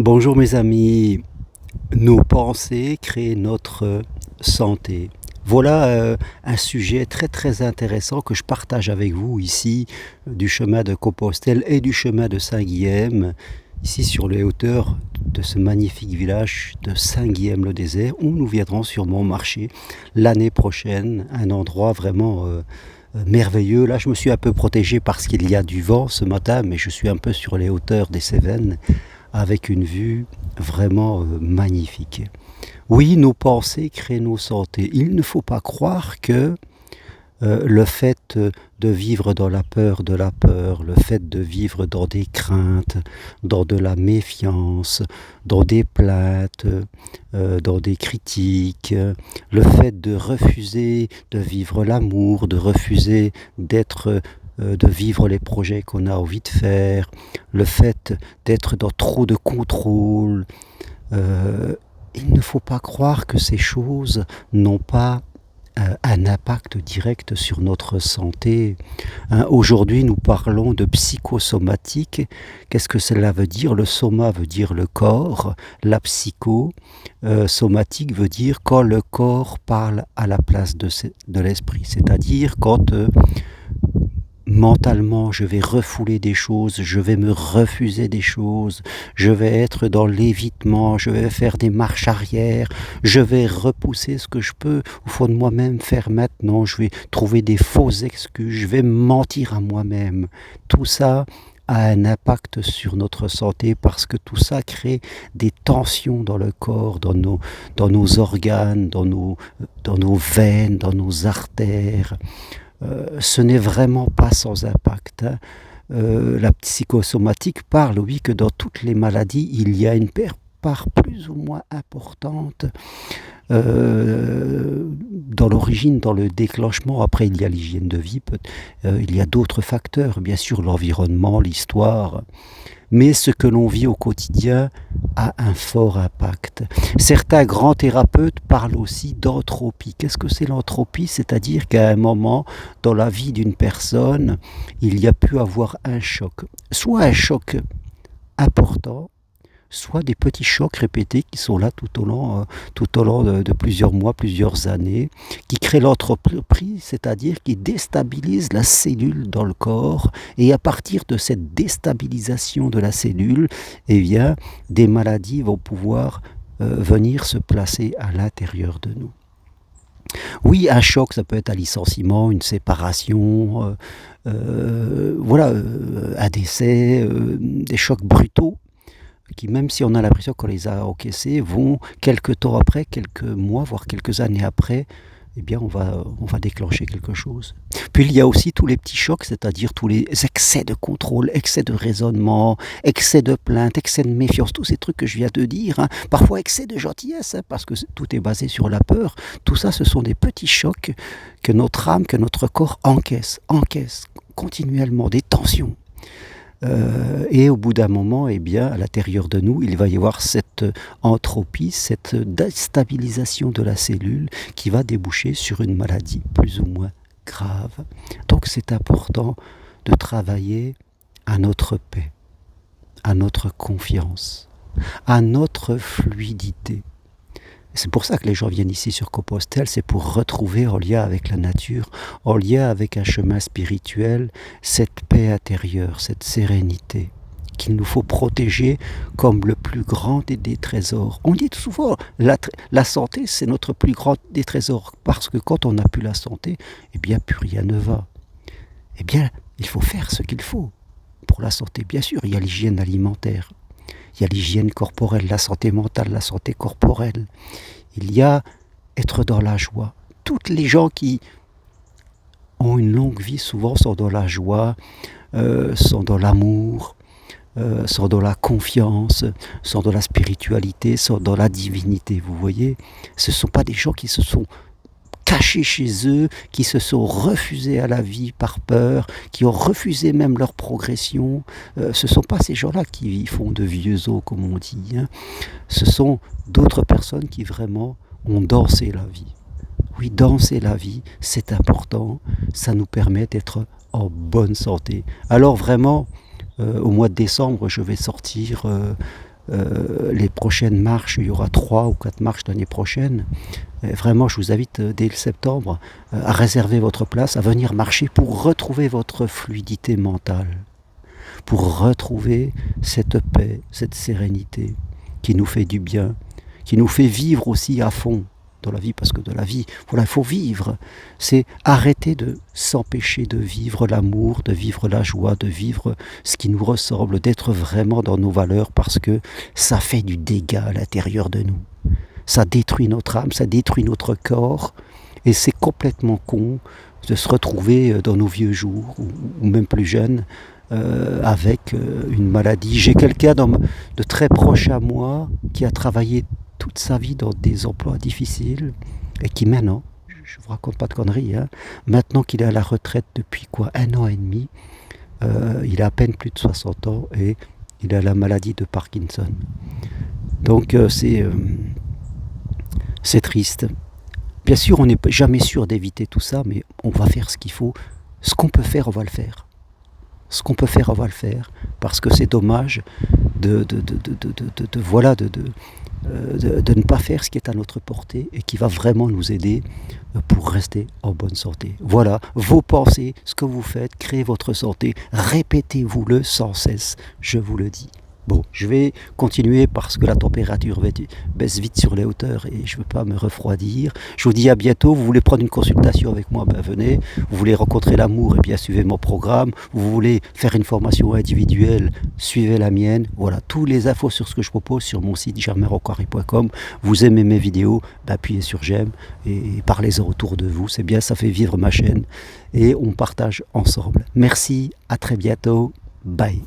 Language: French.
Bonjour mes amis, nos pensées créent notre santé. Voilà un sujet très très intéressant que je partage avec vous ici du chemin de Compostelle et du chemin de Saint-Guilhem, ici sur les hauteurs de ce magnifique village de Saint-Guilhem-le-Désert où nous viendrons sûrement marcher l'année prochaine, un endroit vraiment merveilleux. Là je me suis un peu protégé parce qu'il y a du vent ce matin, mais je suis un peu sur les hauteurs des Cévennes avec une vue vraiment magnifique. Oui, nos pensées créent nos santé. Il ne faut pas croire que le fait de vivre dans la peur de la peur, le fait de vivre dans des craintes, dans de la méfiance, dans des plaintes, dans des critiques, le fait de refuser de vivre l'amour, de refuser de vivre les projets qu'on a envie de faire, le fait d'être dans trop de contrôle, euh, il ne faut pas croire que ces choses n'ont pas un impact direct sur notre santé. Hein, aujourd'hui, nous parlons de psychosomatique. Qu'est-ce que cela veut dire? Le soma veut dire le corps, la psycho, somatique veut dire quand le corps parle à la place de l'esprit. C'est-à-dire quand mentalement, je vais refouler des choses, je vais me refuser des choses, je vais être dans l'évitement, je vais faire des marches arrière, je vais repousser ce que je peux au fond de moi-même faire maintenant, je vais trouver des fausses excuses, je vais mentir à moi-même. Tout ça a un impact sur notre santé parce que tout ça crée des tensions dans le corps, dans nos organes, dans nos veines, dans nos artères. Ce n'est vraiment pas sans impact. Hein. La psychosomatique parle, oui, que dans toutes les maladies, il y a une part plus ou moins importante dans l'origine, dans le déclenchement. Après, il y a l'hygiène de vie, il y a d'autres facteurs, bien sûr, l'environnement, l'histoire. Mais ce que l'on vit au quotidien a un fort impact. Certains grands thérapeutes parlent aussi d'entropie. Qu'est-ce que c'est l'entropie? C'est-à-dire qu'à un moment dans la vie d'une personne, il y a pu avoir un choc. Soit un choc important, soit des petits chocs répétés qui sont là tout au long de plusieurs mois, plusieurs années, qui créent l'entropie, c'est-à-dire qui déstabilisent la cellule dans le corps, et à partir de cette déstabilisation de la cellule, eh bien, des maladies vont pouvoir venir se placer à l'intérieur de nous. Oui, un choc, ça peut être un licenciement, une séparation, un décès, des chocs brutaux qui, même si on a l'impression qu'on les a encaissés, vont quelques temps après, quelques mois, voire quelques années après, eh bien on va déclencher quelque chose. Puis il y a aussi tous les petits chocs, c'est-à-dire tous les excès de contrôle, excès de raisonnement, excès de plainte, excès de méfiance, tous ces trucs que je viens de dire, hein. Parfois excès de gentillesse, hein, parce que tout est basé sur la peur. Tout ça, ce sont des petits chocs que notre âme, que notre corps encaisse continuellement, des tensions. Et au bout d'un moment, eh bien, à l'intérieur de nous, il va y avoir cette entropie, cette déstabilisation de la cellule qui va déboucher sur une maladie plus ou moins grave. Donc c'est important de travailler à notre paix, à notre confiance, à notre fluidité. C'est pour ça que les gens viennent ici sur Compostelle, c'est pour retrouver en lien avec la nature, en lien avec un chemin spirituel, cette paix intérieure, cette sérénité qu'il nous faut protéger comme le plus grand des trésors. On dit souvent, la santé, c'est notre plus grand des trésors, parce que quand on n'a plus la santé, eh bien, plus rien ne va. Eh bien, il faut faire ce qu'il faut pour la santé. Bien sûr, il y a l'hygiène alimentaire, il y a l'hygiène corporelle, la santé mentale, la santé corporelle. Il y a être dans la joie. Toutes les gens qui ont une longue vie, souvent, sont dans la joie, sont dans l'amour, sont dans la confiance, sont dans la spiritualité, sont dans la divinité. Vous voyez, ce ne sont pas des gens qui se sont cachés chez eux, qui se sont refusés à la vie par peur, qui ont refusé même leur progression. Ce ne sont pas ces gens-là qui font de vieux os, comme on dit. Hein. Ce sont d'autres personnes qui vraiment ont dansé la vie. Oui, danser la vie, c'est important. Ça nous permet d'être en bonne santé. Alors vraiment, au mois de décembre, je vais sortir les prochaines marches, il y aura 3 ou 4 marches l'année prochaine. Vraiment, je vous invite dès le septembre à réserver votre place, à venir marcher pour retrouver votre fluidité mentale, pour retrouver cette paix, cette sérénité qui nous fait du bien, qui nous fait vivre aussi à fond dans la vie, parce que de la vie, voilà, il faut vivre. C'est arrêter de s'empêcher de vivre l'amour, de vivre la joie, de vivre ce qui nous ressemble, d'être vraiment dans nos valeurs, parce que ça fait du dégât à l'intérieur de nous. Ça détruit notre âme, ça détruit notre corps, et c'est complètement con de se retrouver dans nos vieux jours, ou même plus jeunes, avec une maladie. J'ai quelqu'un de très proche à moi qui a travaillé toute sa vie dans des emplois difficiles et qui maintenant, je ne vous raconte pas de conneries, hein, maintenant qu'il est à la retraite depuis 1 an et demi, il a à peine plus de 60 ans et il a la maladie de Parkinson. Donc c'est triste. Bien sûr, on n'est jamais sûr d'éviter tout ça, mais on va faire ce qu'il faut. Ce qu'on peut faire, on va le faire. Ce qu'on peut faire, on va le faire, parce que c'est dommage de ne pas faire ce qui est à notre portée et qui va vraiment nous aider pour rester en bonne santé. Voilà, vos pensées, ce que vous faites, créez votre santé, répétez-vous-le sans cesse, je vous le dis. Bon, je vais continuer parce que la température baisse vite sur les hauteurs et je ne veux pas me refroidir. Je vous dis à bientôt. Vous voulez prendre une consultation avec moi, ben venez. Vous voulez rencontrer l'amour, eh bien suivez mon programme. Vous voulez faire une formation individuelle, suivez la mienne. Voilà, tous les infos sur ce que je propose sur mon site germainrocari.com. Vous aimez mes vidéos, ben appuyez sur j'aime et parlez-en autour de vous. C'est bien, ça fait vivre ma chaîne et on partage ensemble. Merci, à très bientôt. Bye.